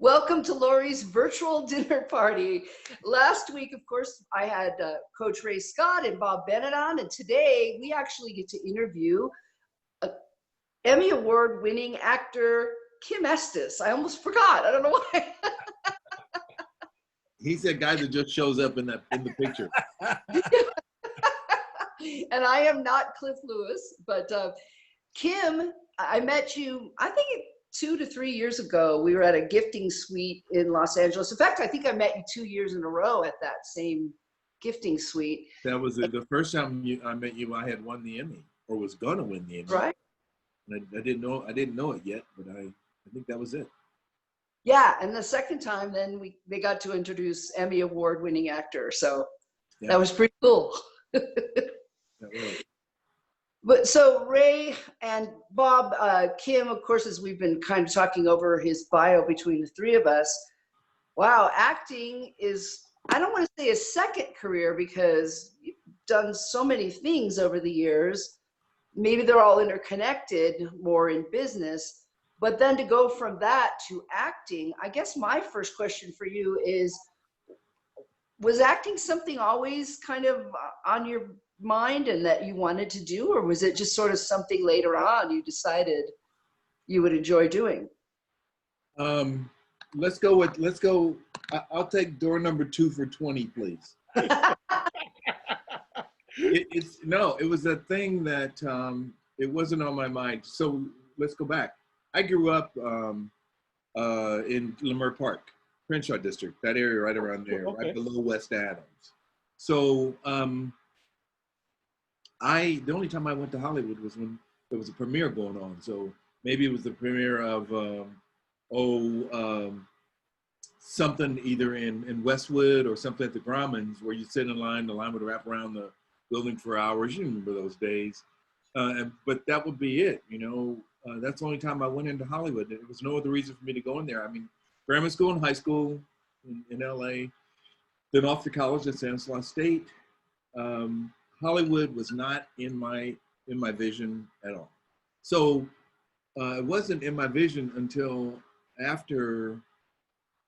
Welcome to Lori's virtual dinner party. Last week, of course, I had Coach Ray Scott and Bob Bennett on, and today we actually get to interview Emmy-award winning actor Kim Estes. I almost forgot. I don't know why. He's that guy that just shows up in the picture. And I am not Cliff Lewis, but Kim, I met you, I think 2 to 3 years ago. We were at a gifting suite in Los Angeles. In fact, I think I met you 2 years in a row at that same gifting suite. That was the first time I met you. I had won the Emmy, or was gonna win the Emmy. Right. And I didn't know it yet, but I think that was it. Yeah, and the second time, then they got to introduce Emmy Award winning actor. So Yeah. That was pretty cool. That was. But so Ray and Bob, Kim, of course, as we've been kind of talking over his bio between the three of us, wow, acting is, I don't want to say a second career because you've done so many things over the years. Maybe they're all interconnected more in business, but then to go from that to acting, I guess my first question for you is, was acting something always kind of on your mind and that you wanted to do, or was it just sort of something later on you decided you would enjoy doing? Let's go. I'll take door number 2 for 20, please. It was a thing that it wasn't on my mind. So let's go back. I grew up in Leimert Park, Crenshaw District, that area right around there, okay. Right below West Adams. So the only time I went to Hollywood was when there was a premiere going on. So maybe it was the premiere of something either in Westwood or something at the Grauman's, where you sit in line, the line would wrap around the building for hours. You remember those days. But that would be it, that's the only time I went into Hollywood. There was no other reason for me to go in there. I mean, grammar school and high school in LA, then off to college at Stanislaus State. Hollywood was not in my vision at all. So it wasn't in my vision until after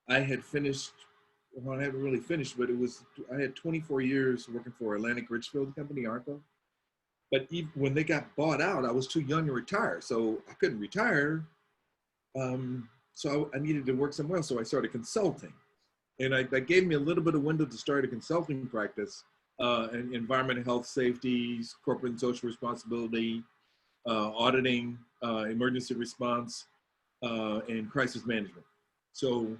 I had finished. Well, I hadn't really finished, but I had 24 years working for Atlantic Richfield Company, ARPA. But even when they got bought out, I was too young to retire, so I couldn't retire. So I needed to work somewhere else, so I started consulting. And that gave me a little bit of window to start a consulting practice in environmental health, safety, corporate and social responsibility, auditing, emergency response, and crisis management. So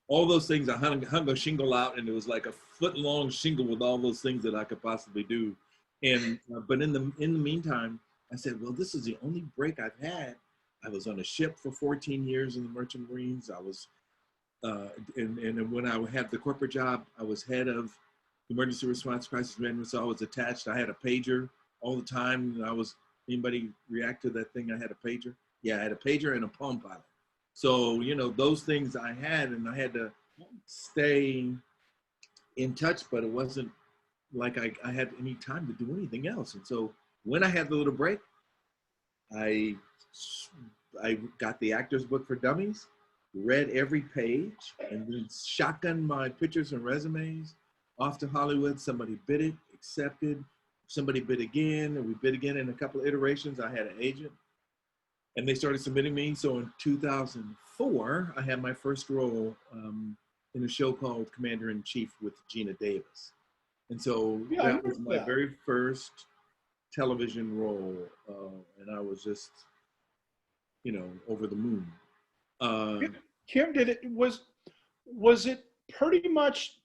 all those things, I hung a shingle out, and it was like a foot-long shingle with all those things that I could possibly do. And but in the meantime, I said, well, this is the only break I've had. I was on a ship for 14 years in the Merchant Marines. I was, and when I had the corporate job, I was head of emergency response crisis management. So I was attached. I had a pager all the time. Anybody react to that thing? I had a pager. Yeah, I had a pager and a Palm Pilot. So, those things I had, and I had to stay in touch, but it wasn't like I had any time to do anything else. And so when I had the little break, I got the Actor's Book for Dummies, read every page, and then shotgunned my pictures and resumes off to Hollywood. Somebody bid it, accepted. Somebody bid again, and we bid again in a couple of iterations. I had an agent, and they started submitting me. So in 2004, I had my first role in a show called Commander-in-Chief with Gina Davis. And so that was my very first television role, and I was just, over the moon. Kim, was it pretty much,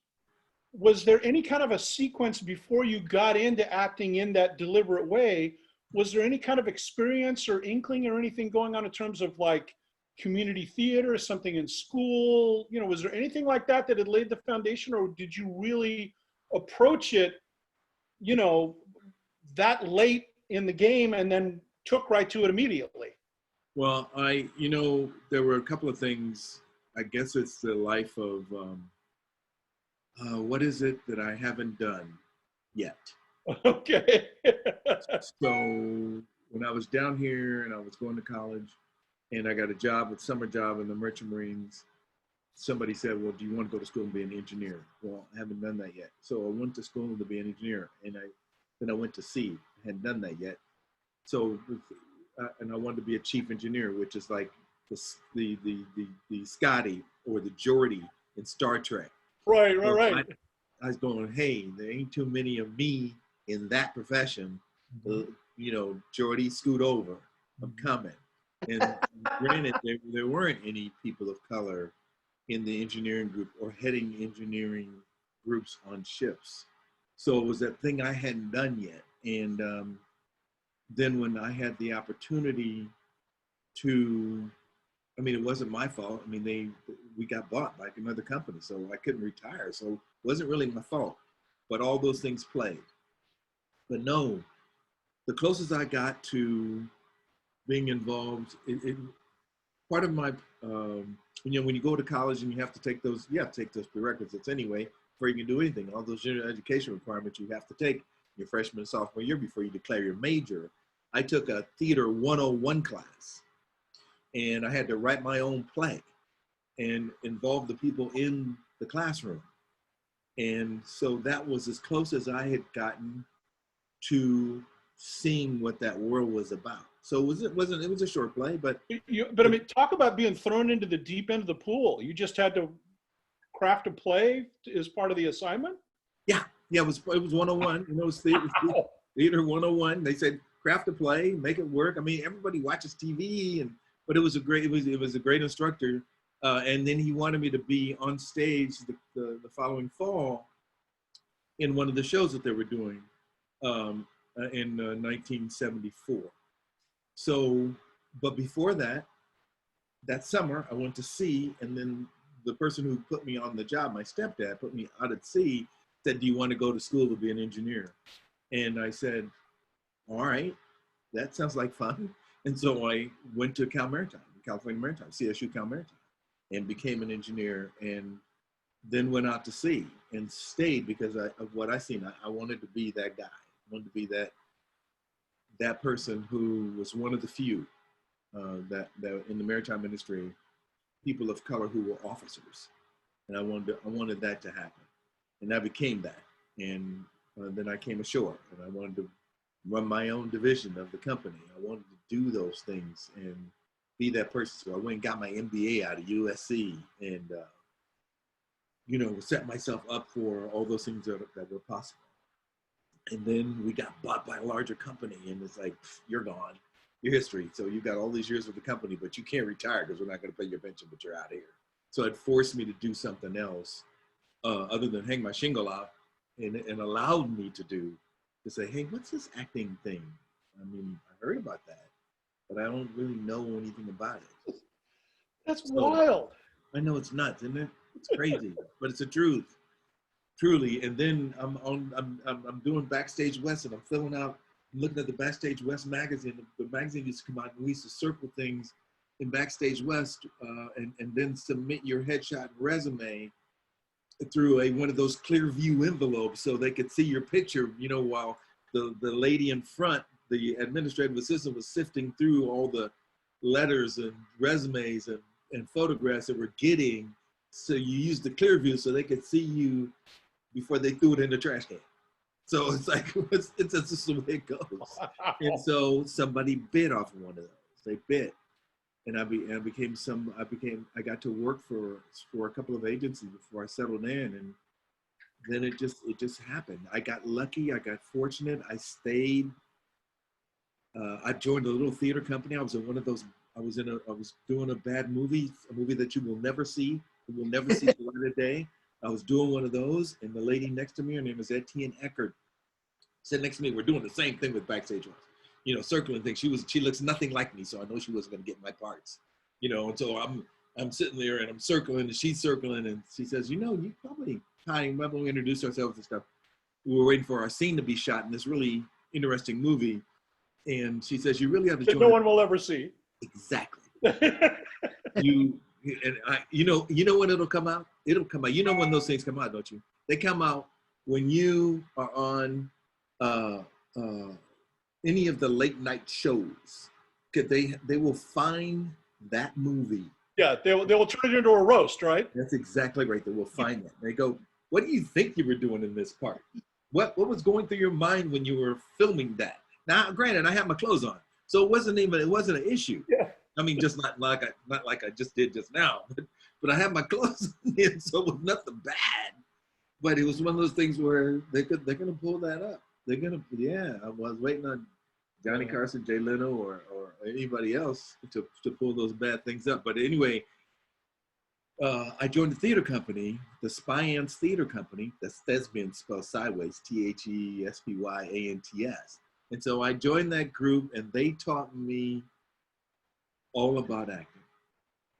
was there any kind of a sequence before you got into acting in that deliberate way? Was there any kind of experience or inkling or anything going on in terms of like community theater, something in school? Was there anything like that had laid the foundation, or did you really approach it, that late in the game and then took right to it immediately? Well, there were a couple of things. I guess it's the life of, what is it that I haven't done yet? Okay. So when I was down here and I was going to college, and I got a summer job in the Merchant Marines, somebody said, well, do you want to go to school and be an engineer? Well, I haven't done that yet. So I went to school to be an engineer, and then I went to sea. I hadn't done that yet. So, and I wanted to be a chief engineer, which is like the Scotty or the Geordie in Star Trek. Right. So Right. I was going, hey, there ain't too many of me in that profession. You know, Geordie, scoot over. I'm coming. And granted, there weren't any people of color in the engineering group or heading engineering groups on ships. So it was that thing I hadn't done yet. And then when I had the opportunity to, I mean, it wasn't my fault. I mean, we got bought by another company, so I couldn't retire. So it wasn't really my fault, but all those things played. But no, the closest I got to being involved, part of my, you know, when you go to college and you have to take those prerequisites anyway, before you can do anything. All those general education requirements you have to take your freshman and sophomore year before you declare your major. I took a Theater 101 class, and I had to write my own play and involve the people in the classroom. And so that was as close as I had gotten to seeing what that world was about. So it was a short play, but But I mean, talk about being thrown into the deep end of the pool. You just had to craft a play as part of the assignment? Yeah, it was 101. You know, it was theater 101. They said craft a play, make it work. I mean, everybody watches TV, but it was a great instructor. And then he wanted me to be on stage the following fall in one of the shows that they were doing in 1974. So, but before that summer, I went to sea, and then the person who put me on the job, my stepdad, put me out at sea, said, do you want to go to school to be an engineer? And I said, all right, that sounds like fun. And so I went to California Maritime, CSU Cal Maritime, and became an engineer, and then went out to sea and stayed because of what I seen. I wanted to be that guy. I wanted to be that person who was one of the few that in the maritime industry, people of color who were officers, and I wanted that to happen, and I became that. And then I came ashore, and I wanted to run my own division of the company. I wanted to do those things and be that person. So I went and got my MBA out of USC, and you know, set myself up for all those things that were possible. And then we got bought by a larger company, and it's like, you're gone, your history. So you got all these years with the company, but you can't retire because we're not going to pay your pension, but you're out here. So it forced me to do something else other than hang my shingle out, and allowed me to say, hey, what's this acting thing? I mean, I heard about that, but I don't really know anything about it. That's wild. I know it's nuts, isn't it? It's crazy, but it's the truth, truly. And then I'm doing Backstage West, and I'm filling out, looking at the Backstage West magazine. The magazine used to come out, and we used to circle things in Backstage West, and then submit your headshot and resume through one of those clear view envelopes so they could see your picture, you know, while the lady in front, the administrative assistant, was sifting through all the letters and resumes and photographs that we're getting. So you use the clear view so they could see you before they threw it in the trash can. So it's like, it's just the way it goes. Wow. And so somebody bid off of one of those. They bid. And I got to work for a couple of agencies before I settled in, and then it just happened. I got lucky. I got fortunate. I stayed. I joined a little theater company. I was in one of those. I was doing a bad movie, a movie that you will never see. You will never see the light of day. I was doing one of those, and the lady next to me, her name is Etienne Eckert, sat next to me. We're doing the same thing with Backstage West. You know, circling things. She looks nothing like me, so I know she wasn't going to get my parts. You know, and so I'm sitting there and I'm circling, and she's circling, and she says, you know, you probably, hi, remember we introduced ourselves and stuff. We were waiting for our scene to be shot in this really interesting movie, and she says, you really have to join. No one will ever see. Exactly. You know when it'll come out? It'll come out. You know when those things come out, don't you? They come out when you are on any of the late night shows. They will find that movie Yeah, they will turn it into a roast, right? That's exactly right. They will find that. They go, what do you think you were doing in this part? What was going through your mind when you were filming that? Now, granted, I had my clothes on, so it wasn't an issue. Yeah. I mean, just not like I just did just now, but I had my clothes on, so it was nothing bad. But it was one of those things where they're gonna pull that up. I was waiting on Johnny Carson, Jay Leno, or anybody else to pull those bad things up. But anyway, I joined the theater company, the Spyants Theater Company. That's Thespians spelled sideways, Thespyants. And so I joined that group, and they taught me all about acting.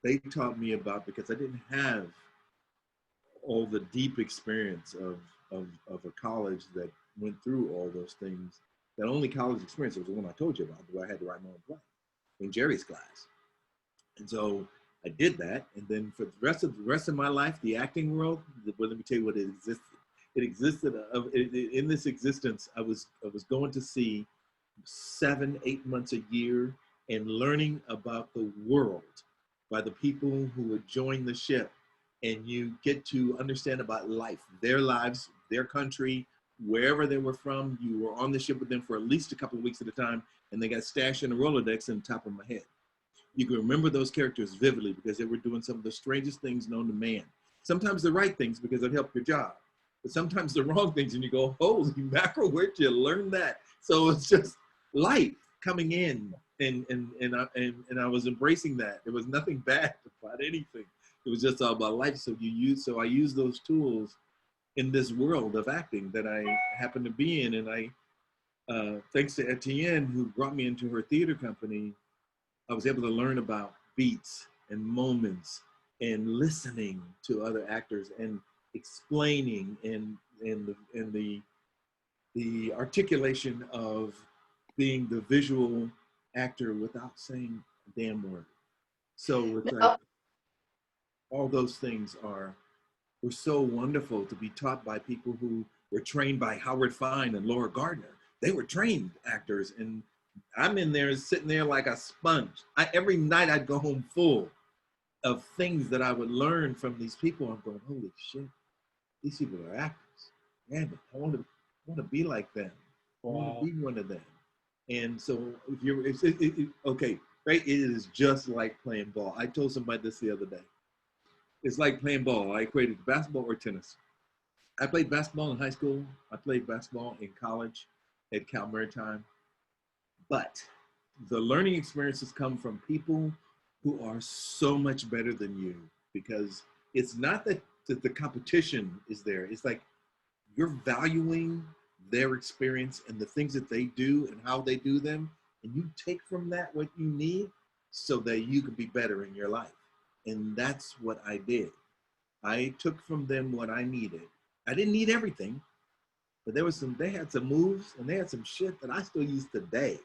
They taught me about, because I didn't have all the deep experience of a college that went through all those things. That only college experience was the one I told you about, where I had to write my own play in Jerry's class. And so I did that, and then for the rest of my life, the acting world. Well, let me tell you what it existed. It existed in this existence. I was going to see 7-8 months a year and learning about the world by the people who would join the ship, and you get to understand about life, their lives, their country, wherever they were from. You were on the ship with them for at least a couple of weeks at a time, and they got stashed in a Rolodex on top of my head. You can remember those characters vividly because they were doing some of the strangest things known to man. Sometimes the right things because it helped your job, but sometimes the wrong things, and you go, holy mackerel, where'd you learn that? So it's just life coming in, and I was embracing that. There was nothing bad about anything. It was just all about life. So I use those tools in this world of acting that I happen to be in, and I, thanks to Etienne, who brought me into her theater company, I was able to learn about beats and moments and listening to other actors and explaining and the articulation of being the visual actor without saying a damn word. So it's like all those things were so wonderful to be taught by people who were trained by Howard Fine and Laura Gardner. They were trained actors, and I'm in there sitting there like a sponge. Every night I'd go home full of things that I would learn from these people. I'm going, holy shit, these people are actors. Damn it, I want to be like them. I want to be one of them. And so if you're, okay, right? It is just like playing ball. I told somebody this the other day. It's like playing ball. I equated basketball or tennis. I played basketball in high school. I played basketball in college at Cal Maritime. But the learning experiences come from people who are so much better than you, because it's not that the competition is there. It's like you're valuing their experience and the things that they do and how they do them, and you take from that what you need so that you can be better in your life. And that's what I did. I took from them what I needed. I didn't need everything, but they had some moves and they had some shit that I still use today.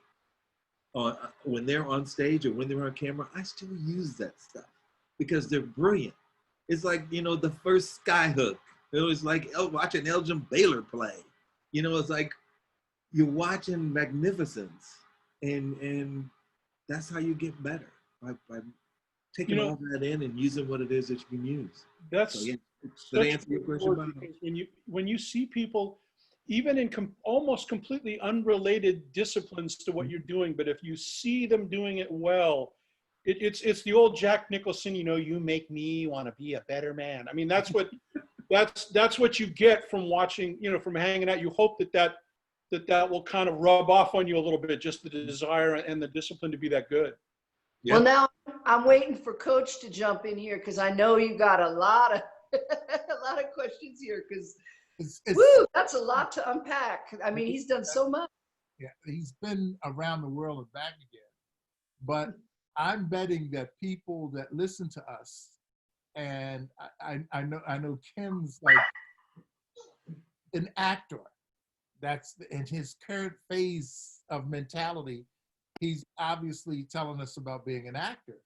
When they're on stage or when they're on camera, I still use that stuff because they're brilliant. It's like, the first Skyhook. It was like watching Elgin Baylor play. It's like you're watching magnificence, and that's how you get better, by taking all that in and using what it is that you can use. That's so, yeah. Did I answer your question? When you see people, even in almost completely unrelated disciplines to what you're doing, but if you see them doing it well, it's the old Jack Nicholson, you make me want to be a better man. I mean, that's what that's what you get from watching, from hanging out. You hope that will kind of rub off on you a little bit, just the desire and the discipline to be that good. Yeah. Well, now I'm waiting for Coach to jump in here because I know you got a lot of questions here, because that's a lot to unpack. I mean, he's done so much. Yeah, he's been around the world and back again. But I'm betting that people that listen to us, and I know Kim's like an actor. That's in his current phase of mentality. He's obviously telling us about being an actor,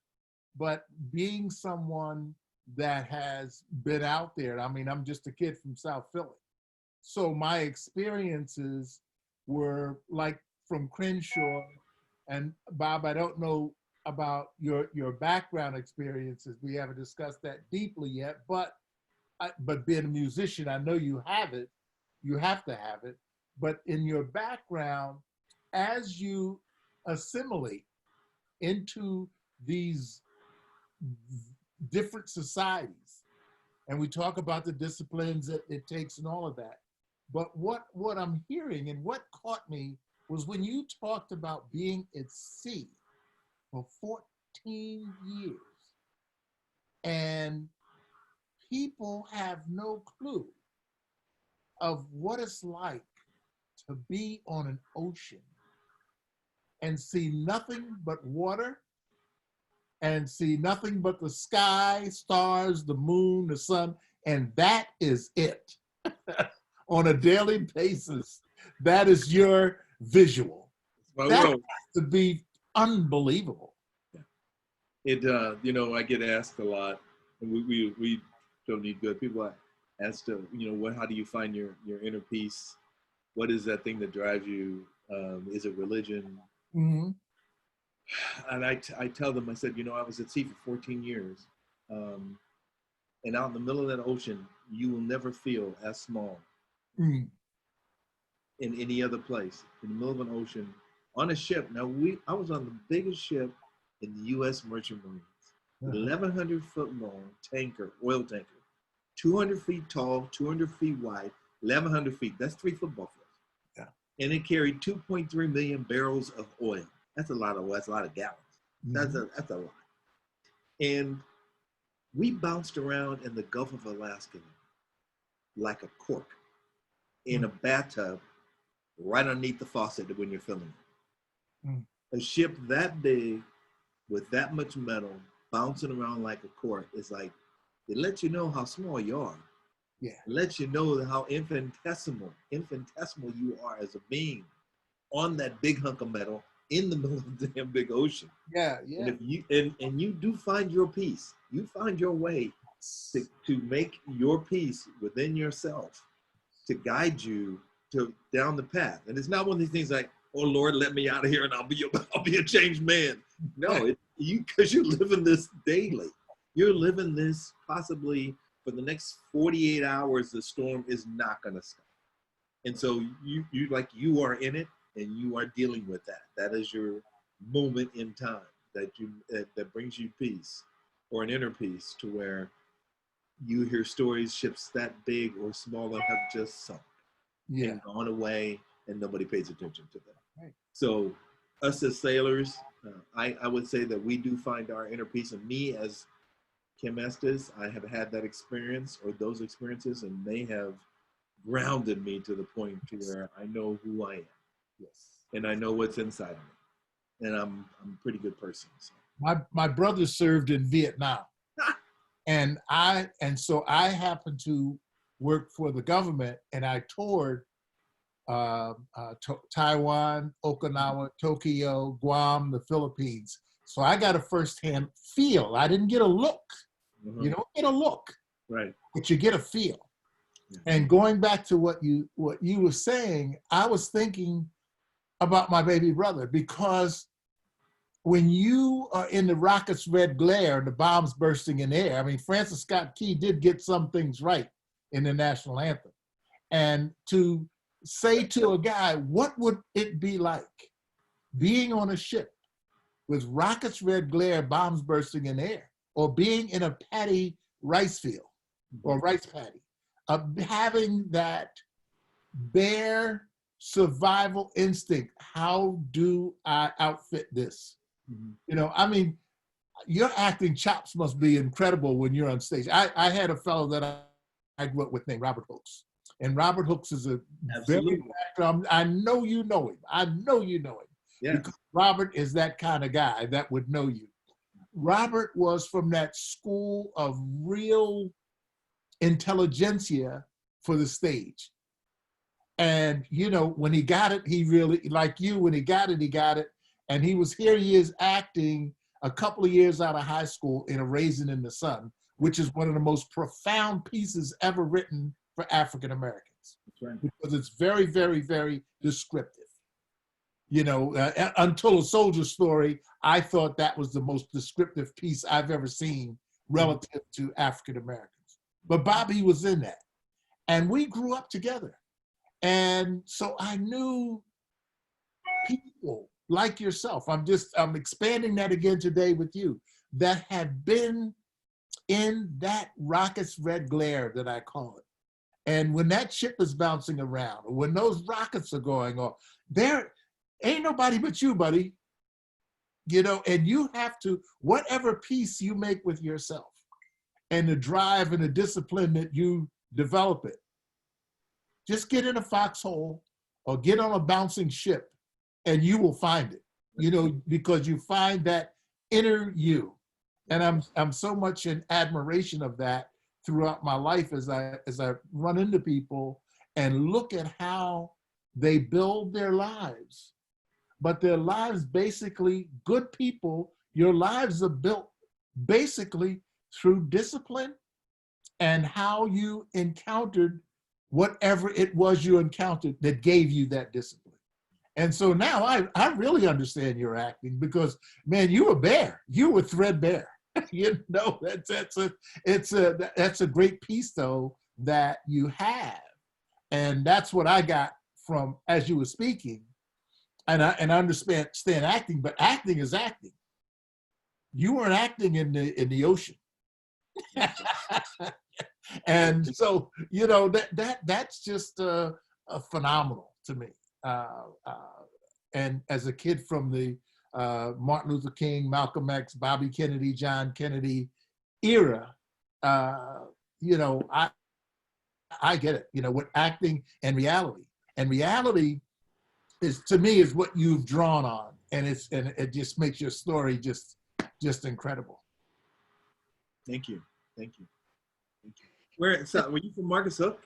but being someone that has been out there. I mean, I'm just a kid from South Philly. So my experiences were like from Crenshaw, and Bob, I don't know about your background experiences. We haven't discussed that deeply yet, but being a musician, I know you have it. You have to have it. But in your background, as you assimilate into these different societies, and we talk about the disciplines that it takes and all of that. But what I'm hearing and what caught me was when you talked about being at sea for 14 years, and people have no clue of what it's like to be on an ocean and see nothing but water and see nothing but the sky, stars, the moon, the sun, and that is it. On a daily basis, that is your visual. That has to be unbelievable. It, you know, I get asked a lot, and we don't need good people. Asked, you know, how do you find your inner peace? What is that thing that drives you? Is it religion? Mm-hmm. And I tell them, I said, you know, I was at sea for 14 years. And out in the middle of that ocean, you will never feel as small in any other place. In the middle of an ocean, on a ship. Now, I was on the biggest ship in the U.S. Merchant Marines. 1,100 foot long tanker, oil tanker. 200 feet tall, 200 feet wide, 1,100 feet. That's 3 football fields. Yeah. And it carried 2.3 million barrels of oil. That's a lot of oil. That's a lot of gallons. Mm-hmm. That's a lot. And we bounced around in the Gulf of Alaska like a cork in a bathtub right underneath the faucet when you're filling it. A ship that big with that much metal bouncing around like a cork is like, it lets you know how small you are. Yeah. It lets you know how infinitesimal you are as a being on that big hunk of metal in the middle of the damn big ocean. Yeah, yeah. And if you and you do find your peace, you find your way to make your peace within yourself to guide you to down the path. And it's not one of these things like, oh Lord, let me out of here and I'll be a changed man. No, because you're living this daily. You're living this possibly for the next 48 hours, the storm is not going to stop. And so you are in it and you are dealing with that. That is your moment in time that brings you peace or an inner peace to where you hear stories, ships that big or smaller have just sunk and gone away and nobody pays attention to them. Right. So us as sailors, I would say that we do find our inner peace, and me as Kim Estes, I have had that experience or those experiences, and they have grounded me to the point to where I know who I am. Yes. And I know what's inside of me. And I'm a pretty good person. So. My brother served in Vietnam. and so I happened to work for the government, and I toured Taiwan, Okinawa, Tokyo, Guam, the Philippines. So I got a firsthand feel. I didn't get a look. Mm-hmm. You don't get a look, right? But you get a feel. Yeah. And going back to what you were saying, I was thinking about my baby brother, because when you are in the rocket's red glare and the bombs bursting in the air, I mean, Francis Scott Key did get some things right in the national anthem. And to say to a guy, what would it be like being on a ship with rockets red glare, bombs bursting in the air, or being in a paddy rice field or rice paddy, having that bare survival instinct? How do I outfit this? Mm-hmm. You know, I mean, your acting chops must be incredible when you're on stage. I had a fellow that I grew up with named Robert Hooks. And Robert Hooks is a very actor. I know you know him. I know you know him. Yeah. Because Robert is that kind of guy that would know you. Robert was from that school of real intelligentsia for the stage. And, you know, when he got it, he really, like you, when he got it, he got it. And here he is acting a couple of years out of high school in A Raisin in the Sun, which is one of the most profound pieces ever written for African Americans. That's right. Because it's very, very, very descriptive. You know, Untold Soldier Story, I thought that was the most descriptive piece I've ever seen relative to African Americans. But Bobby was in that. And we grew up together. And so I knew people like yourself. I'm expanding that again today with you, that have been in that rocket's red glare that I call it. And when that ship is bouncing around, or when those rockets are going off, there ain't nobody but you, buddy. You know, and you have to, whatever peace you make with yourself and the drive and the discipline that you develop it, just get in a foxhole or get on a bouncing ship and you will find it, you know, because you find that inner you. And I'm so much in admiration of that throughout my life as I run into people and look at how they build their lives. But their lives basically, good people, your lives are built basically through discipline and how you encountered whatever it was you encountered that gave you that discipline. And so now I really understand your acting because, man, you were bare. You were threadbare. You know, that's a great piece though that you have. And that's what I got from as you were speaking. And I understand acting, but acting is acting. You weren't acting in the ocean. And so, you know, that's just phenomenal to me. And as a kid from the Martin Luther King, Malcolm X, Bobby Kennedy, John Kennedy era, you know, I get it, you know, with acting and reality. And reality is, to me, is what you've drawn on. And it just makes your story just incredible. Thank you. Thank you. Thank you. Were you from Marcus Hook?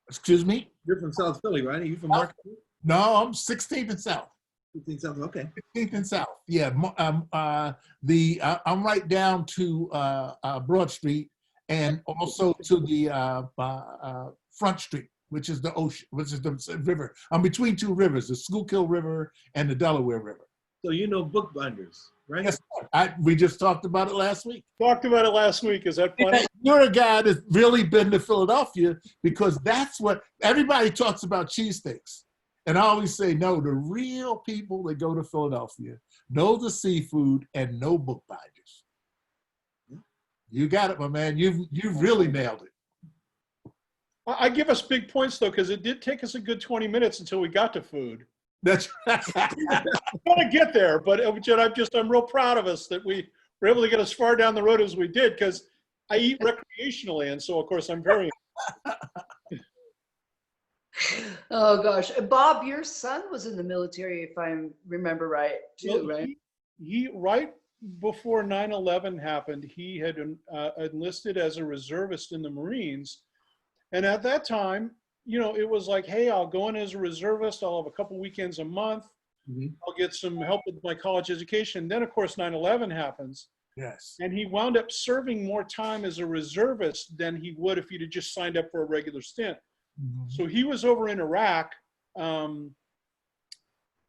Excuse me? You're from South Philly, right? Are you from Marcus Hook? No, I'm 16th and South. 16th South, okay. 16th and South, yeah. I'm right down to Broad Street and also to the Front Street, which is the ocean, which is the river. I'm between two rivers, the Schuylkill River and the Delaware River. So you know bookbinders, right? Yes, we just talked about it last week. Talked about it last week. Is that funny? Yeah, you're a guy that's really been to Philadelphia because that's what everybody talks about, cheesesteaks. And I always say, no, the real people that go to Philadelphia know the seafood and know bookbinders. You got it, my man. You've really nailed it. I give us big points though, because it did take us a good 20 minutes until we got to food. That's I'm gonna get there, but I'm real proud of us that we were able to get as far down the road as we did, because I eat recreationally, and so of course I'm very. Oh gosh, Bob, your son was in the military, if I remember right, too, right? He right before 9/11 happened, he had enlisted as a reservist in the Marines, and at that time, you know, it was like, hey, I'll go in as a reservist. I'll have a couple weekends a month. Mm-hmm. I'll get some help with my college education. Then, of course, 9/11 happens. Yes. And he wound up serving more time as a reservist than he would if he'd have just signed up for a regular stint. Mm-hmm. So he was over in Iraq in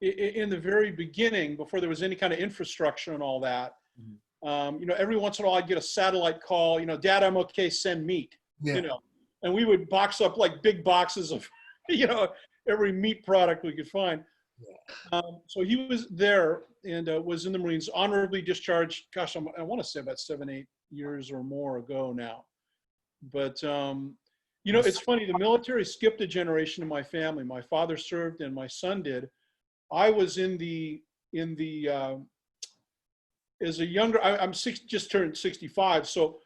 the very beginning, before there was any kind of infrastructure and all that. Mm-hmm. You know, every once in a while I'd get a satellite call, you know, Dad, I'm okay, send meat, yeah. You know. And we would box up like big boxes of, you know, every meat product we could find. Yeah. So he was there and was in the Marines, honorably discharged. Gosh, I want to say about 7-8 years or more ago now. But, you know, it's funny. The military skipped a generation in my family. My father served and my son did. I was as a younger, just turned 65. So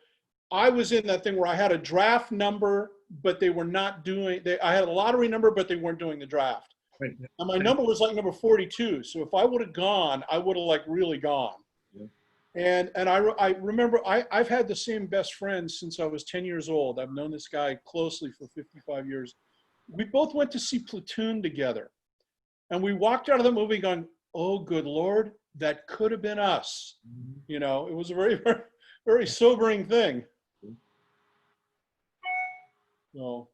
I was in that thing where I had a draft number, but they were not doing, I had a lottery number, but they weren't doing the draft. Right. And my number was like number 42. So if I would have gone, I would have like really gone. Yeah. And I remember I've had the same best friend since I was 10 years old. I've known this guy closely for 55 years. We both went to see Platoon together. And we walked out of the movie going, oh, good Lord, that could have been us. Mm-hmm. You know, it was a very, very, very sobering thing. So,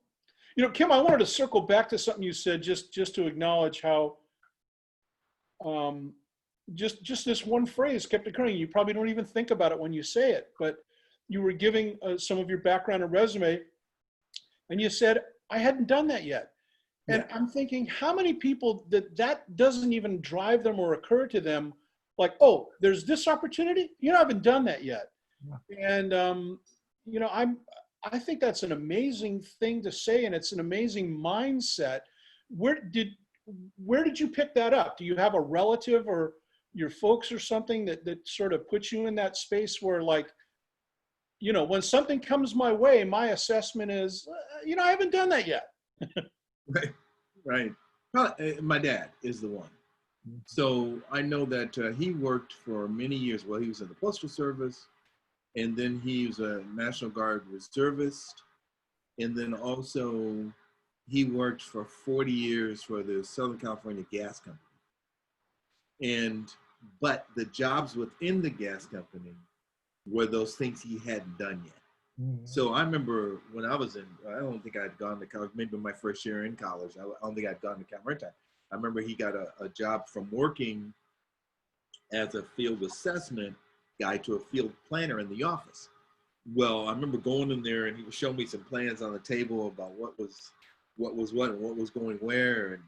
you know, Kim, I wanted to circle back to something you said just to acknowledge how just this one phrase kept occurring. You probably don't even think about it when you say it, but you were giving some of your background and resume, and you said, I hadn't done that yet. And I'm thinking, how many people that doesn't even drive them or occur to them, like, oh, there's this opportunity? You know, I haven't done that yet. Yeah. And, you know, I think that's an amazing thing to say, and it's an amazing mindset. Where did you pick that up? Do you have a relative or your folks or something that sort of puts you in that space where, like, you know, when something comes my way, my assessment is, you know, I haven't done that yet. Right, right. My dad is the one. So I know that he worked for many years. Well, he was in the Postal Service, and then he was a National Guard reservist, and then also he worked for 40 years for the Southern California Gas Company. But the jobs within the gas company were those things he hadn't done yet. So I remember when I was I don't think I'd gone to college, maybe my first year in college, I don't think I'd gone to Cal Maritime. I remember he got a job from working as a field assessment guy to a field planner in the office. Well, I remember going in there and he was showing me some plans on the table about what was what and what was going where.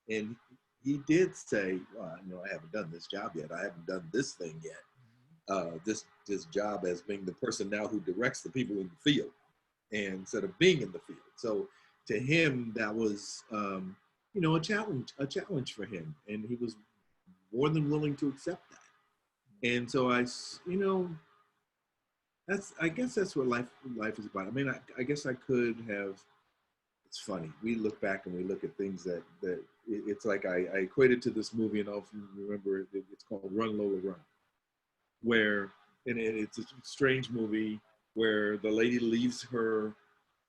And he did say, well, I haven't done this job yet. I haven't done this thing yet. This job as being the person now who directs the people in the field, and instead of being in the field. So to him, that was, a challenge for him, and he was more than willing to accept that. And so I guess that's what life is about. I mean, I guess I could have. It's funny. We look back and we look at things that it's like I equated to this movie, and I often remember it's called Run Lola Run, where it's a strange movie where the lady leaves her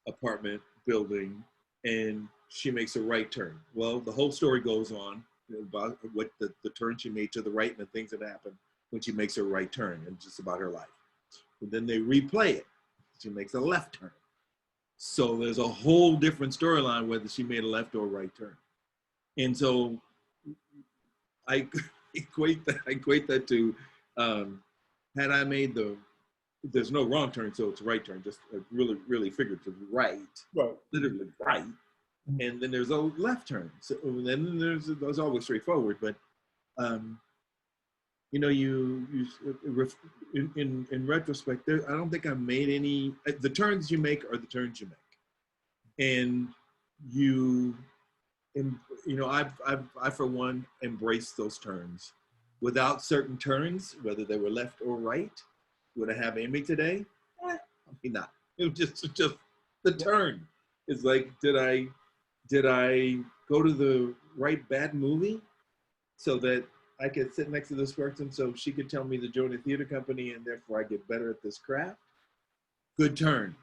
apartment building and she makes a right turn. Well, the whole story goes on about what the turn she made to the right and the things that happen when she makes her right turn, and just about her life. And then they replay it. She makes a left turn. So there's a whole different storyline whether she made a left or right turn. And so I equate that to, had I made there's no wrong turn, so it's right turn, just really, really figurative, right, literally right. And then there's a left turn. So then there's always straightforward, but in retrospect, I don't think I made any. The turns you make are the turns you make, and I for one embraced those turns. Without certain turns, whether they were left or right, would I have Emmy today? Probably not. It was just the turn. It's like, did I go to the right bad movie so that I could sit next to this person so she could tell me to join a theater company and therefore I get better at this craft? Good turn.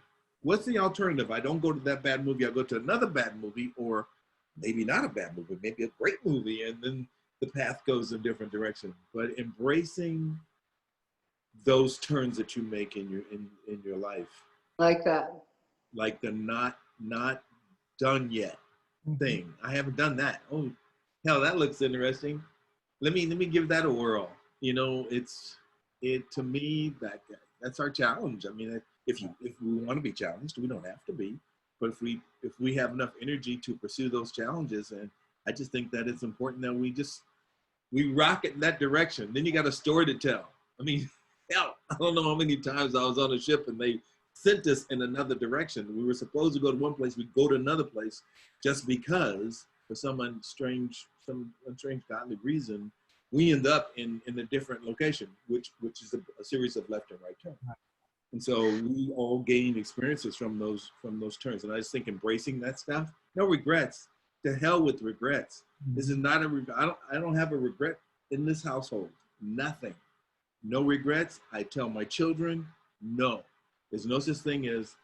What's the alternative? I don't go to that bad movie. I go to another bad movie, or maybe not a bad movie, maybe a great movie, and then the path goes in a different direction. But embracing those turns that you make in your life, like that, like the not done yet thing. I haven't done that. Oh, hell, that looks interesting. Let me give that a whirl. To me, that's our challenge. I mean, if we want to be challenged, we don't have to be, but if we have enough energy to pursue those challenges, and I just think that it's important that we rock it in that direction. Then you got a story to tell. I mean, hell, I don't know how many times I was on a ship and they sent us in another direction. We were supposed to go to one place, we go to another place, just because for some strange godly reason, we end up in a different location, which is a series of left and right turns. And so we all gain experiences from those turns. And I just think embracing that stuff, no regrets. To hell with regrets. This is not I don't have a regret in this household. Nothing. No regrets. I tell my children, no. There's no such thing as,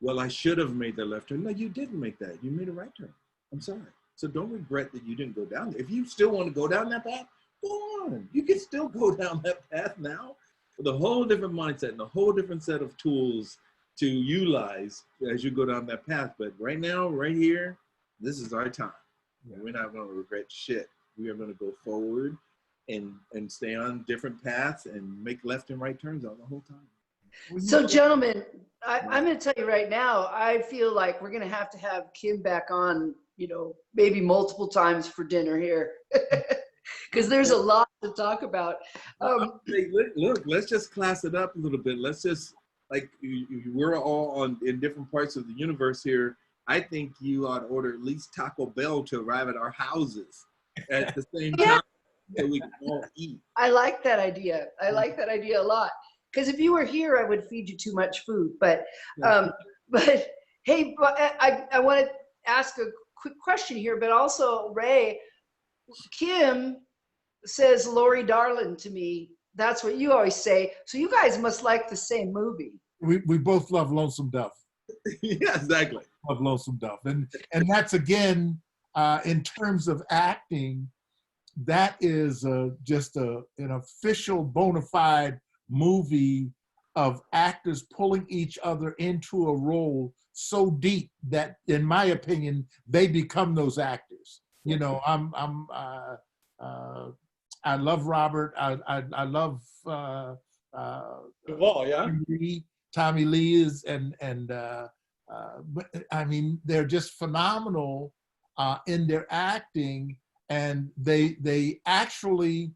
well, I should have made that left turn. No, you didn't make that. You made a right turn. I'm sorry. So don't regret that you didn't go down there. If you still want to go down that path, go on. You can still go down that path now with a whole different mindset and a whole different set of tools to utilize as you go down that path. But right now, right here, this is our time. Yeah. We're not going to regret shit. We are going to go forward and stay on different paths and make left and right turns out the whole time. So, gentlemen, I'm going to tell you right now, I feel like we're going to have Kim back on, maybe multiple times for dinner here. Because there's a lot to talk about. Hey, look, let's just class it up a little bit. Let's just, like, we're all in different parts of the universe here. I think you ought to order at least Taco Bell to arrive at our houses at the same time so we can all eat. I like that idea. I like that idea a lot. Because if you were here, I would feed you too much food. But hey, I want to ask a quick question here, but also, Ray, Kim says Lori Darling to me. That's what you always say. So you guys must like the same movie. We both love Lonesome Dove. Yeah, exactly. Love Lonesome Dove. And that's, again, in terms of acting, that is just an official bona fide movie of actors pulling each other into a role so deep that, in my opinion, they become those actors. I love Robert. I love Duvall, yeah. Tommy Lee is but I mean, they're just phenomenal in their acting, and they actually,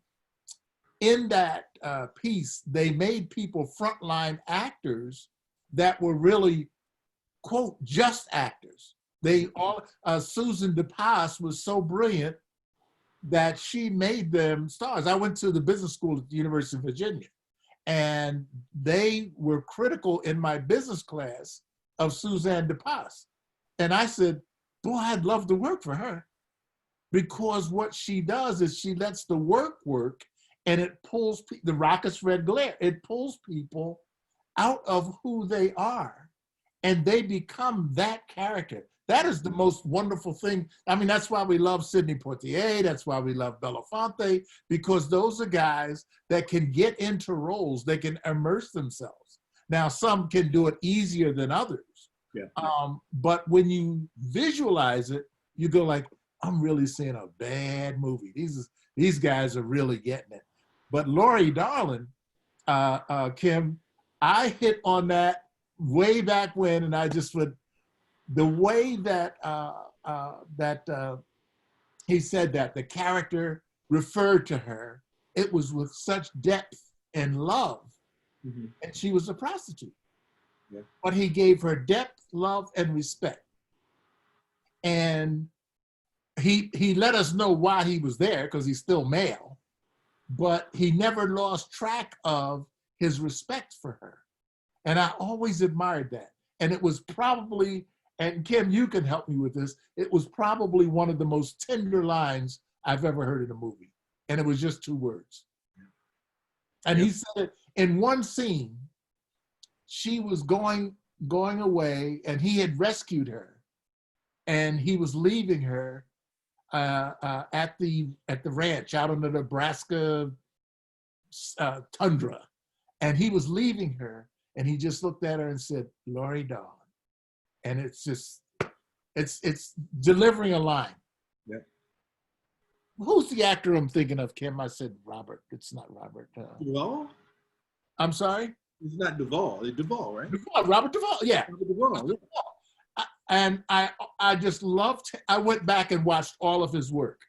in that piece, they made people frontline actors that were really, quote, just actors. They all, Susan DePass was so brilliant that she made them stars. I went to the business school at the University of Virginia, and they were critical in my business class of Suzanne DePass. And I said, boy, I'd love to work for her, because what she does is she lets the work, and it pulls the Rocket's Red Glare. It pulls people out of who they are, and they become that character. That is the most wonderful thing. I mean, that's why we love Sidney Poitier. That's why we love Belafonte, because those are guys that can get into roles. They can immerse themselves. Now, some can do it easier than others. Yeah. But when you visualize it, you go like, I'm really seeing a bad movie. These guys are really getting it. But Lori Darling, Kim, I hit on that way back when, and I just would, the way that he said that the character referred to her, it was with such depth and love. Mm-hmm. And she was a prostitute. Yeah. But he gave her depth, love, and respect. And he let us know why he was there, because he's still male, but he never lost track of his respect for her. And I always admired that. And it was probably, and Kim, you can help me with this, it was probably one of the most tender lines I've ever heard in a movie. And it was just 2 words. And he said it in one scene. She was going away, and he had rescued her, and he was leaving her at the ranch out on the Nebraska tundra, and he was leaving her, and he just looked at her and said, "Lori Dawn," and it's delivering a line. Yeah. Who's the actor I'm thinking of, Kim? I said Robert. It's not Robert. Duvall? I'm sorry? It's not Duvall. It's Duvall, right? Duvall, Robert Duvall, yeah. Robert Duvall. Yeah. And I just loved, I went back and watched all of his work,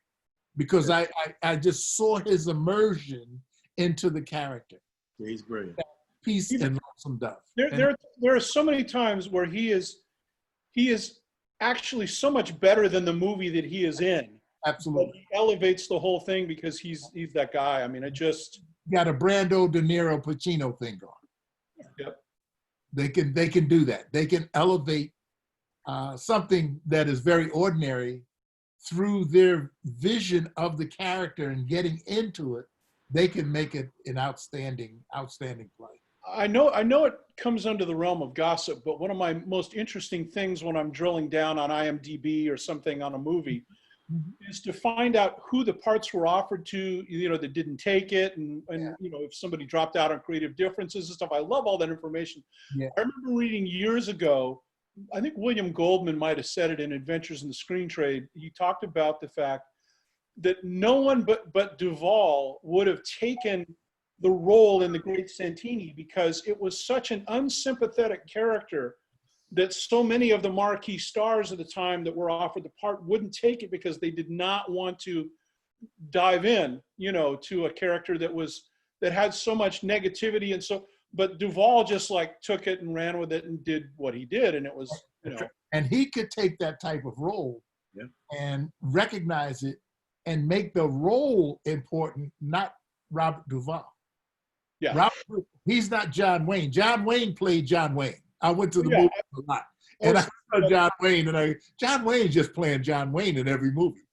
because I just saw his immersion into the character. Yeah, he's brilliant. Peace and Lonesome Dove. There are so many times where he is actually so much better than the movie that he is in. Absolutely. He elevates the whole thing because he's that guy. I mean, it just got a Brando, De Niro, Pacino thing going. Yep. They can do that. They can elevate something that is very ordinary through their vision of the character and getting into it. They can make it an outstanding play. I know it comes under the realm of gossip, but one of my most interesting things when I'm drilling down on IMDb or something on a movie is to find out who the parts were offered to, that didn't take it, and if somebody dropped out on creative differences and stuff. I love all that information. Yeah. I remember reading years ago, I think William Goldman might have said it in Adventures in the Screen Trade. He talked about the fact that no one but Duvall would have taken the role in The Great Santini, because it was such an unsympathetic character that so many of the marquee stars at the time that were offered the part wouldn't take it, because they did not want to dive in, you know, to a character that had so much negativity. And so, but Duvall just like took it and ran with it and did what he did. And it was, you know. And he could take that type of role and recognize it and make the role important, not Robert Duvall. Yeah. Robert, he's not John Wayne. John Wayne played John Wayne. I went to the movie a lot. And I saw John Wayne, and John Wayne's just playing John Wayne in every movie.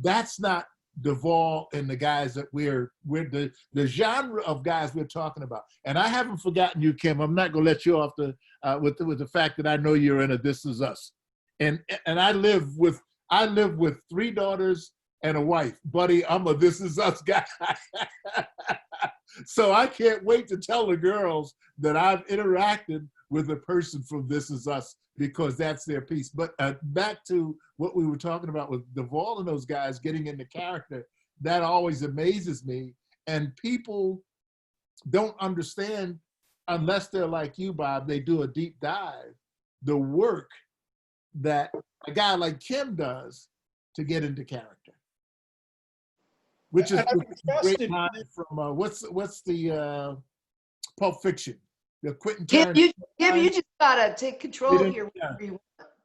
That's not Duvall and the guys that we're the genre of guys we're talking about. And I haven't forgotten you, Kim. I'm not gonna let you off with the fact that I know you're in a This Is Us. And I live with 3 daughters and a wife. Buddy, I'm a This Is Us guy. So I can't wait to tell the girls that I've interacted with a person from This Is Us, because that's their piece. But back to what we were talking about with Duvall and those guys getting into character, that always amazes me. And people don't understand, unless they're like you, Bob, they do a deep dive, the work that a guy like Kim does to get into character. Which is a great line from, what's the Pulp Fiction? The Quentin Tarantino. Kim, you just gotta take control here.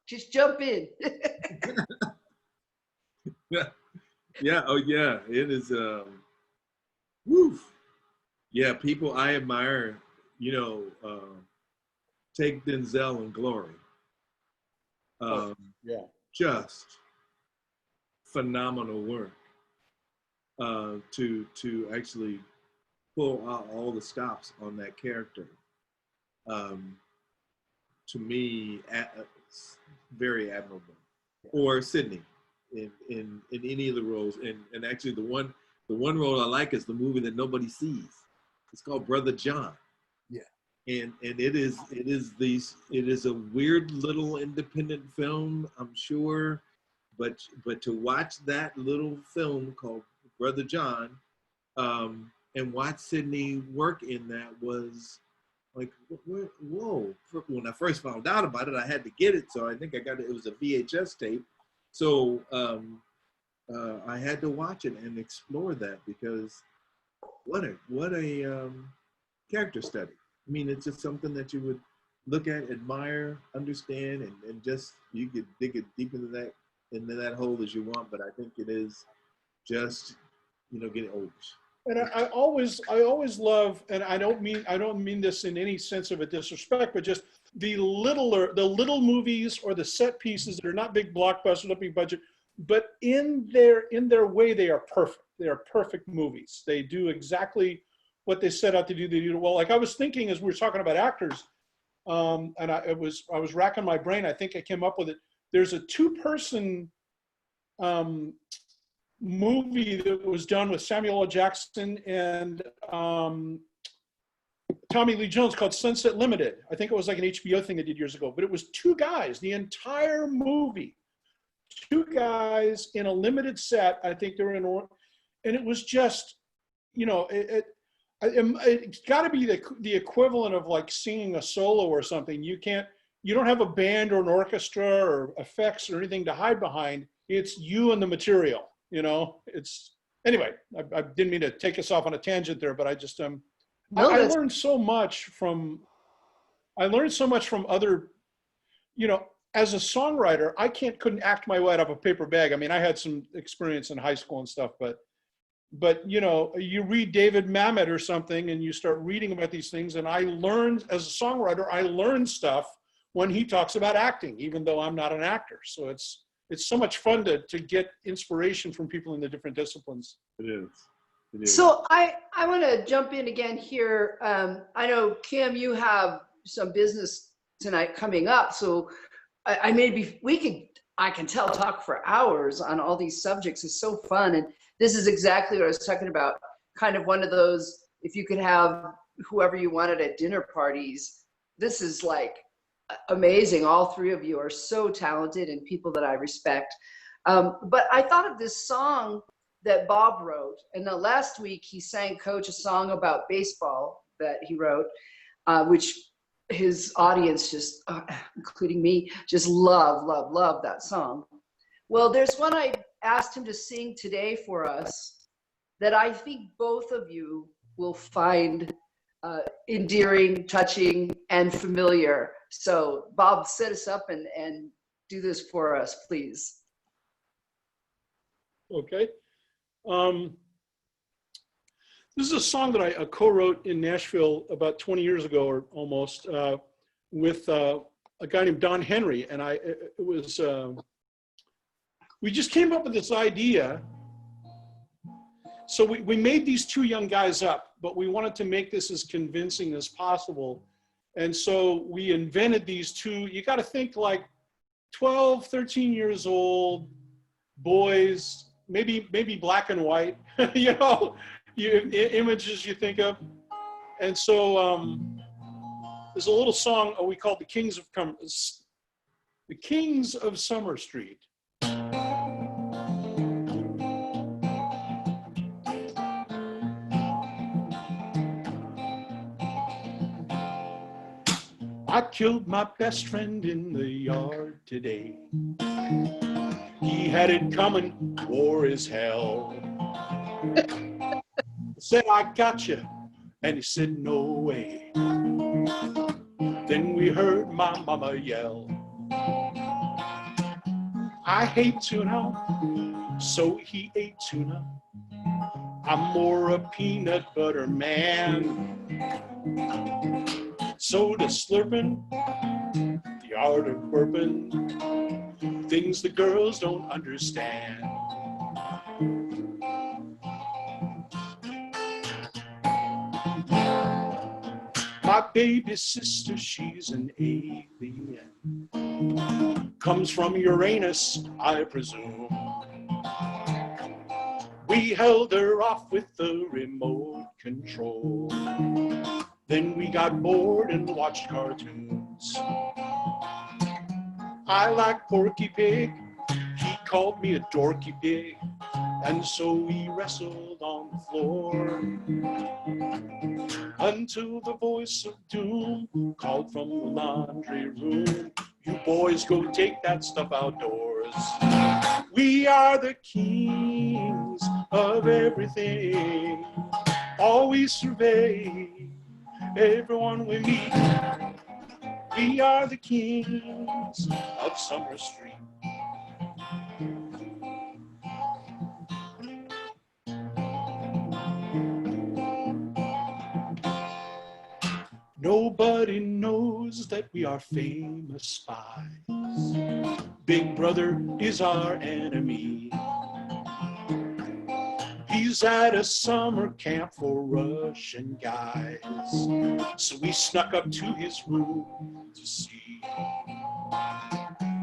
Just jump in. Yeah. Oh yeah. It is. Woo. Yeah. People I admire. You know, take Denzel and Glory. Just phenomenal work. To actually pull out all the stops on that character. To me, very admirable. Or Sidney in any of the roles. And actually the one role I like is the movie that nobody sees. It's called Brother John. Yeah. And it is a weird little independent film, I'm sure, but to watch that little film called Brother John, and watch Sidney work in that was like, whoa. When I first found out about it, I had to get it. So I think I got it. It was a VHS tape. So I had to watch it and explore that, because what a character study. I mean, it's just something that you would look at, admire, understand, and just, you could dig it deep into that hole as you want. But I think it is just, you know, getting old. And I always love, and I don't mean this in any sense of a disrespect, but just the little movies or the set pieces that are not big blockbusters, not big budget, but in their way they are perfect. They are perfect movies. They do exactly what they set out to do. They do it well. Like I was thinking as we were talking about actors, and I was racking my brain. I think I came up with it. There's a 2-person movie that was done with Samuel L. Jackson and Tommy Lee Jones called Sunset Limited. I think it was like an HBO thing they did years ago, but it was 2 guys, the entire movie, 2 guys in a limited set. I think they were in, and it was just, you know, it's got to be the equivalent of like singing a solo or something. You don't have a band or an orchestra or effects or anything to hide behind. It's you and the material. You know, anyway, I didn't mean to take us off on a tangent there, but I just, I learned so much from other, you know, as a songwriter, I couldn't act my way out of a paper bag. I mean, I had some experience in high school and stuff, but you know, you read David Mamet or something and you start reading about these things. And I learned, as a songwriter, I learned stuff when he talks about acting, even though I'm not an actor. So it's so much fun to get inspiration from people in the different disciplines. It is. So I want to jump in again here. I know, Kim, you have some business tonight coming up. So I can tell talk for hours on all these subjects. It's so fun. And this is exactly what I was talking about. Kind of one of those, if you could have whoever you wanted at dinner parties, this is like amazing. All 3 of you are so talented and people that I respect. But I thought of this song that Bob wrote. And last week he sang Coach a song about baseball that he wrote, which his audience just, including me, just love that song. Well, there's one I asked him to sing today for us that I think both of you will find endearing, touching, and familiar. So Bob, set us up and do this for us, please. Okay. This is a song that I co-wrote in Nashville about 20 years ago, or almost, with a guy named Don Henry. And we just came up with this idea. So we made these two young guys up, but we wanted to make this as convincing as possible. And so we invented these two, you got to think like 12, 13 years old boys, maybe black and white, you know, images you think of. And so there's a little song we called the Kings of Summer Street. I killed my best friend in the yard today. He had it coming, war is hell. I said, I got you. And he said, no way. Then we heard my mama yell. I hate tuna, so he ate tuna. I'm more a peanut butter man. Soda slurping, the art of burping, things the girls don't understand. My baby sister, she's an alien. Comes from Uranus, I presume. We held her off with the remote control. Then we got bored and watched cartoons. I like Porky Pig. He called me a dorky pig. And so we wrestled on the floor until the voice of doom called from the laundry room. You boys go take that stuff outdoors. We are the kings of everything. Always survey everyone we meet. We are the kings of Summer Street. Nobody knows that we are famous spies. Big Brother is our enemy. He's at a summer camp for Russian guys. So we snuck up to his room to see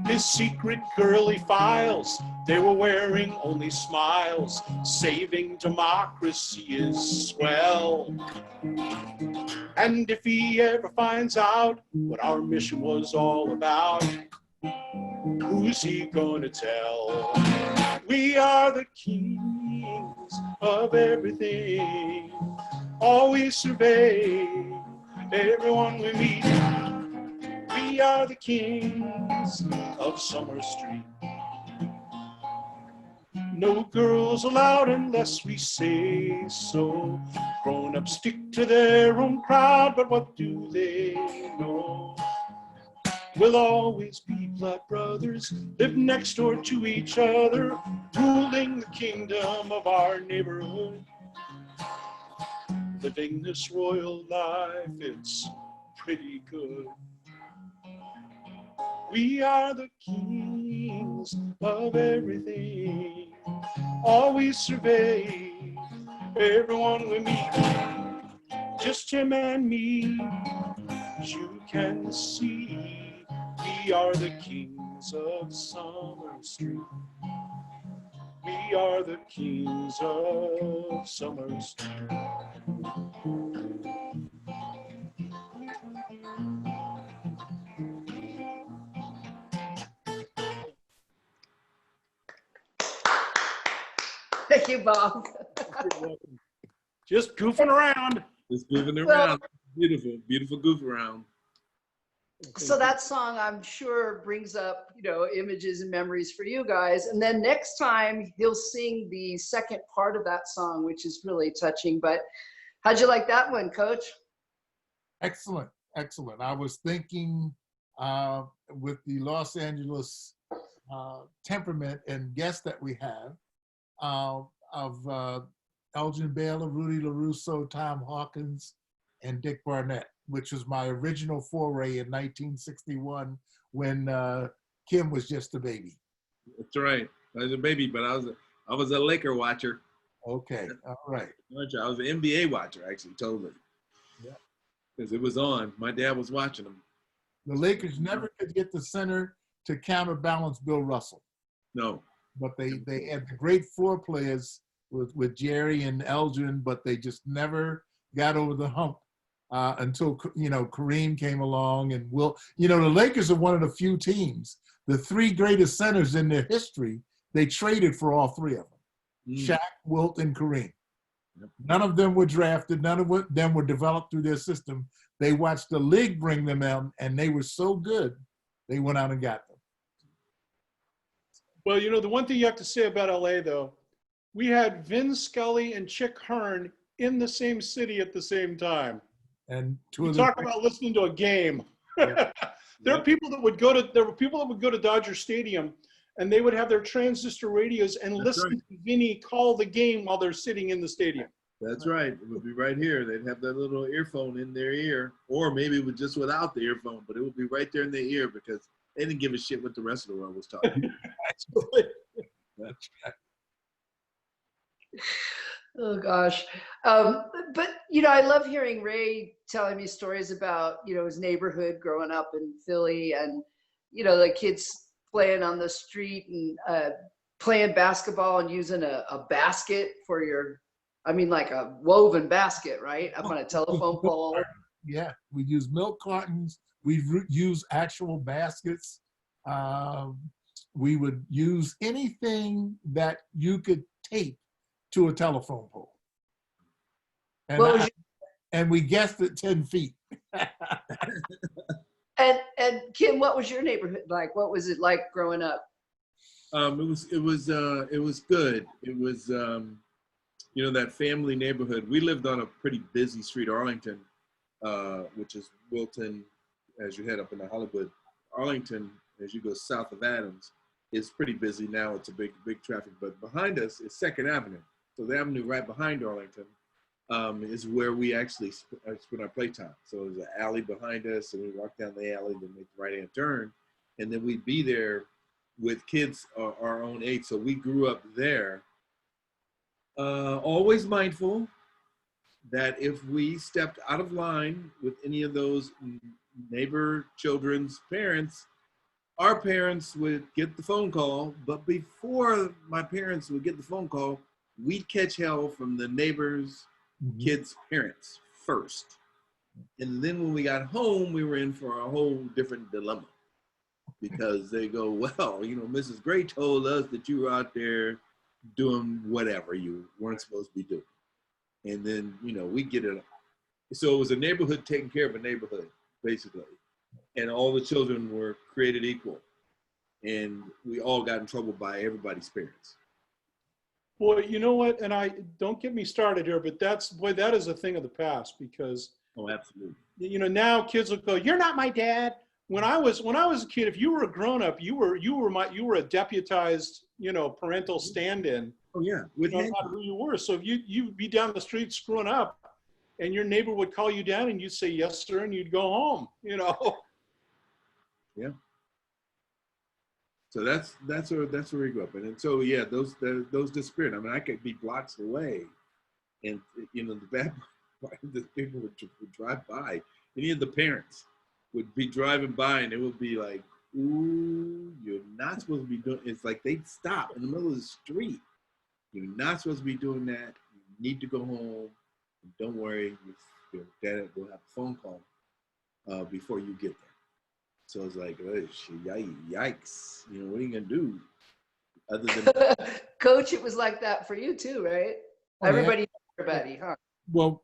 his secret girly files. They were wearing only smiles. Saving democracy is swell. And if he ever finds out what our mission was all about, who's he gonna tell? We are the kings of everything. Always survey everyone we meet. We are the kings of Summer Street. No girls allowed unless we say so. Grown-ups stick to their own crowd, but what do they know? We'll always be blood brothers, live next door to each other, ruling the kingdom of our neighborhood. Living this royal life, it's pretty good. We are the kings of everything. Always survey everyone we meet. Just him and me, as you can see. We are the kings of Summer Street. We are the kings of Summer Street. Thank you, Bob. Just goofing around. Just goofing Well- around. Beautiful, beautiful goof around. So that song, I'm sure, brings up, images and memories for you guys. And then next time he'll sing the second part of that song, which is really touching. But how'd you like that one, Coach? Excellent, excellent. I was thinking with the Los Angeles temperament and guests that we have of Elgin Baylor, Rudy LaRusso, Tom Hawkins, and Dick Barnett, which was my original foray in 1961 when Kim was just a baby. That's right. I was a baby, but I was a Laker watcher. Okay, all right. I was an NBA watcher, actually, totally. Yeah. Because it was on. My dad was watching them. The Lakers never could get the center to counterbalance Bill Russell, No. but they had the great floor players with Jerry and Elgin, but they just never got over the hump until Kareem came along and the Lakers are one of the few teams. The three greatest centers in their history, they traded for all three of them: Shaq, Wilt, and Kareem. Yep. None of them were drafted. None of them were developed through their system. They watched the league bring them out, and they were so good, they went out and got them. Well, the one thing you have to say about LA, though, we had Vin Scully and Chick Hearn in the same city at the same time. And You talk about listening to a game. Yeah. There were people that would go to Dodger Stadium, and they would have their transistor radios and listen to Vinny call the game while they're sitting in the stadium. That's right. It would be right here. They'd have that little earphone in their ear, or maybe it was just without the earphone, but it would be right there in their ear because they didn't give a shit what the rest of the world was talking. That's right. Oh gosh. But I love hearing Ray telling me stories about, his neighborhood growing up in Philly and, the kids playing on the street and playing basketball and using a basket for like a woven basket, right? Up on a telephone pole. Yeah, we use milk cartons. We use actual baskets. We would use anything that you could tape to a telephone pole. And we guessed at 10 feet. And Kim, what was your neighborhood like? What was it like growing up? It was good. It was that family neighborhood. We lived on a pretty busy street, Arlington, which is Wilton as you head up into Hollywood. Arlington, as you go south of Adams, is pretty busy now. It's a big traffic, but behind us is 2nd Avenue. So the avenue right behind Arlington is where we actually spent our playtime. So there's an alley behind us, and we walk down the alley, then make the right-hand turn, and then we'd be there with kids our own age. So we grew up there, always mindful that if we stepped out of line with any of those neighbor children's parents, our parents would get the phone call, but before my parents would get the phone call, we'd catch hell from the neighbors' kids' parents first. And then when we got home, we were in for a whole different dilemma because they go, well, Mrs. Gray told us that you were out there doing whatever you weren't supposed to be doing. And then, we get it. So it was a neighborhood taking care of a neighborhood, basically. And all the children were created equal. And we all got in trouble by everybody's parents. Boy, you know what? And I don't get me started here, but that is a thing of the past because Oh, absolutely. Now kids will go, "You're not my dad." When I was a kid, if you were a grown up, you were a deputized, parental stand-in. Oh yeah, No matter who you were. So if you'd be down the street screwing up, and your neighbor would call you down, and you'd say yes, sir, and you'd go home. Yeah. So that's where we grew up, and so yeah, those disappeared. I mean, I could be blocks away, and the bad part is that people would drive by. Any of the parents would be driving by, and it would be like, "Ooh, you're not supposed to be doing." It's like they'd stop in the middle of the street. You're not supposed to be doing that. You need to go home. Don't worry, your dad will have a phone call before you get there. So it's like, oh, yikes. What are you gonna do? other than Coach, it was like that for you too, right? Oh, yeah. Everybody, huh? Well,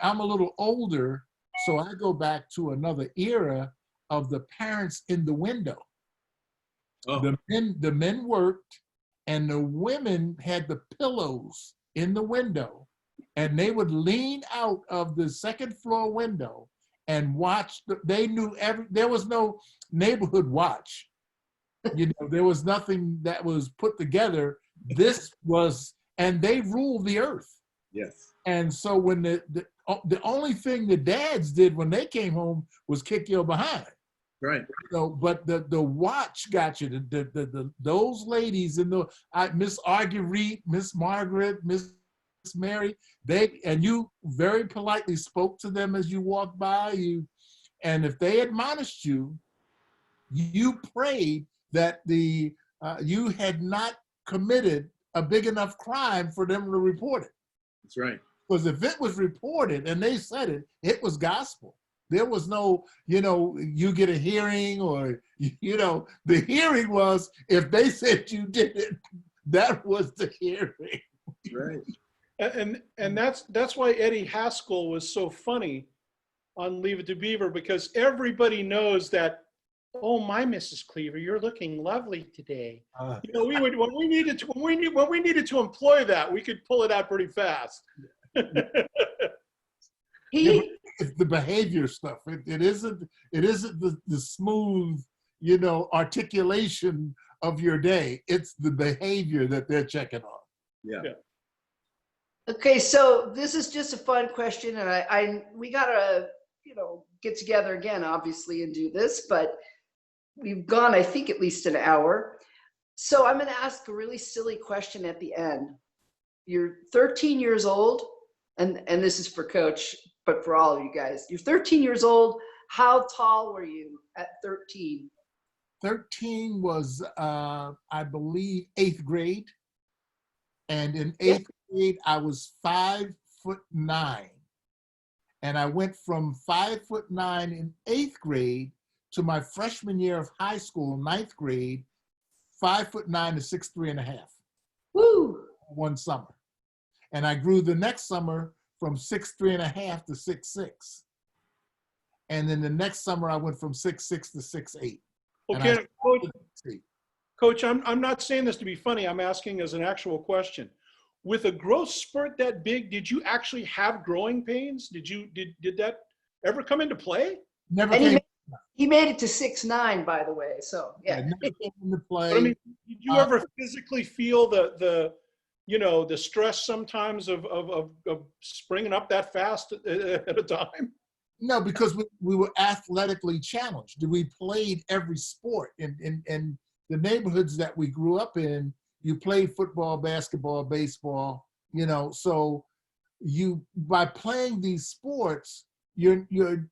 I'm a little older, so I go back to another era of the parents in the window. oh, The men worked, and the women had the pillows in the window, and they would lean out of the second floor window and watch. They knew there was no neighborhood watch. There was nothing that was put together. This was, and they ruled the earth. yes, And so when the only thing the dads did when they came home was kick your behind. right. But the watch got you. Those ladies in the Miss Arguerite, Miss Margaret, Miss Mary, and you very politely spoke to them as you walked by you, and if they admonished you, you prayed that you had not committed a big enough crime for them to report it. That's right. Because if it was reported and they said it, it was gospel. There was no, you get a hearing or, the hearing was if they said you did it, that was the hearing. Right. And that's why Eddie Haskell was so funny on Leave It to Beaver, because everybody knows that, oh, my Mrs. Cleaver, you're looking lovely today. We would when we needed to employ that, we could pull it out pretty fast. It's the behavior stuff. It isn't the smooth, articulation of your day. It's the behavior that they're checking on. Yeah. Okay, so this is just a fun question, and we gotta, get together again, obviously, and do this, but we've gone, I think, at least an hour. So I'm gonna ask a really silly question at the end. You're 13 years old, and this is for Coach, but for all of you guys. You're 13 years old. How tall were you at 13? 13 was, I believe, 8th grade. And in 8th grade, I was 5'9". And I went from 5'9" in 8th grade to my freshman year of high school, 9th grade, 5'9" to 6'3.5". Woo! One summer. And I grew the next summer from 6'3.5" to 6'6". And then the next summer I went from 6'6" to 6'8". Okay, Coach, I'm not saying this to be funny. I'm asking as an actual question. With a growth spurt that big, did you actually have growing pains? Did that ever come into play? Never And came. he made it to 6'9", by the way. So yeah. Never came into play. But, I mean, did you ever physically feel the stress sometimes of springing up that fast at a time? No, because we were athletically challenged. We played every sport. In the neighborhoods that we grew up in, you played football, basketball, baseball, so by playing these sports, you're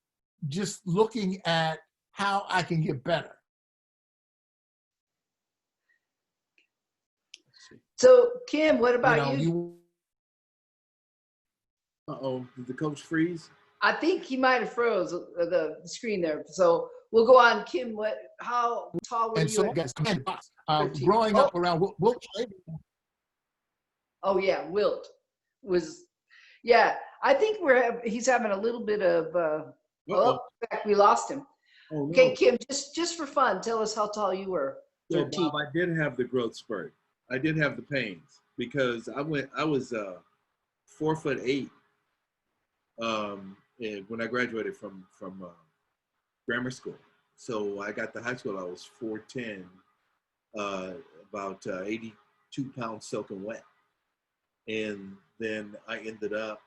just looking at how I can get better. So Kim, what about you? Uh-oh, did the coach freeze? I think he might have froze the screen there. So we'll go on. Kim, how tall were and you? so, guys, growing up around Wilt. Oh yeah, Wilt was. Yeah, I think he's having a little bit of. In fact, we lost him. Oh, no. Okay, Kim, just for fun, tell us how tall you were. So, Bob, I did have the growth spurt. I did have the pains because I was 4'8". When I graduated from grammar school. So I got to high school, I was 4'10", about 82 pounds soaking wet. And then I ended up,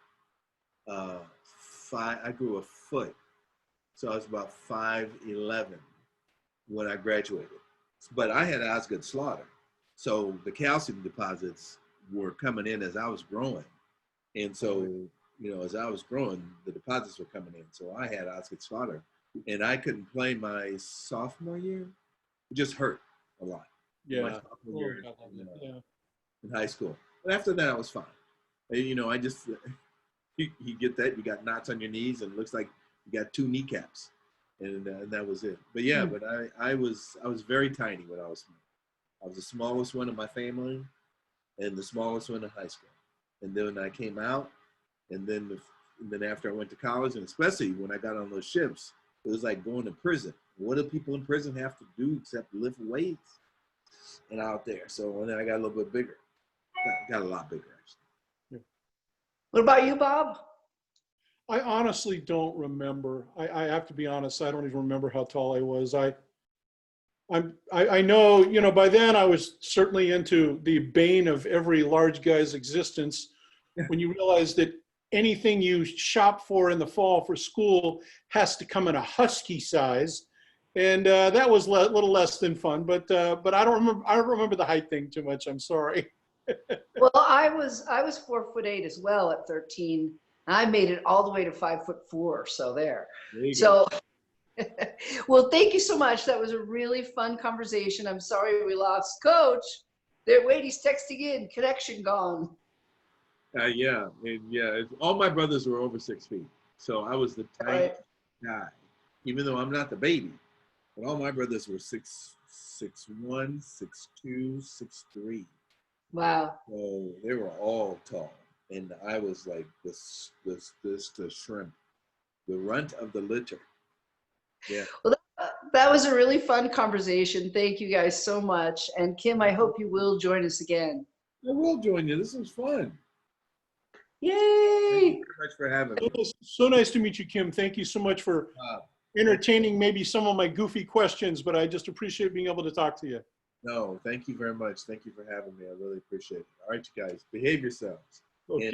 I grew a foot. So I was about 5'11" when I graduated. But I had Osgood slaughter. So the calcium deposits were coming in as I was growing. And so, as I was growing, the deposits were coming in. So I had Osgood slaughter. And I couldn't play my sophomore year. It just hurt a lot. Yeah. My sophomore year in high school. But after that, I was fine. I just, you get that, you got knots on your knees and it looks like you got 2 kneecaps. And that was it. But yeah, but I was very tiny when I was I was the smallest one in my family and the smallest one in high school. And then I came out, and then after I went to college, and especially when I got on those ships, it was like going to prison. What do people in prison have to do except lift weights and out there? So and then I got a little bit bigger. Got a lot bigger, actually. What about you, Bob? I honestly don't remember. I have to be honest. I don't even remember how tall I was. I know, you know, by then I was certainly into the bane of every large guy's existence. When you realize that anything you shop for in the fall for school has to come in a husky size, and that was a little less than fun. But I don't remember the height thing too much. I'm sorry. Well, I was 4'8" as well at 13. I made it all the way to 5'4". So there. So, well, thank you so much. That was a really fun conversation. I'm sorry we lost Coach. Wait, he's texting in. Connection gone. Yeah, all my brothers were over 6 feet, so I was the tiny guy, even though I'm not the baby. But all my brothers were 6'1", 6'2", 6'3". Wow. So they were all tall, and I was like this the shrimp, the runt of the litter. Yeah. Well, that was a really fun conversation. Thank you guys so much. And Kim, I hope you will join us again. I will join you. This was fun. Yay! Thank you very much for having me. So nice to meet you, Kim. Thank you so much for entertaining maybe some of my goofy questions, but I just appreciate being able to talk to you. No, thank you very much. Thank you for having me. I really appreciate it. All right, you guys, behave yourselves. Okay. And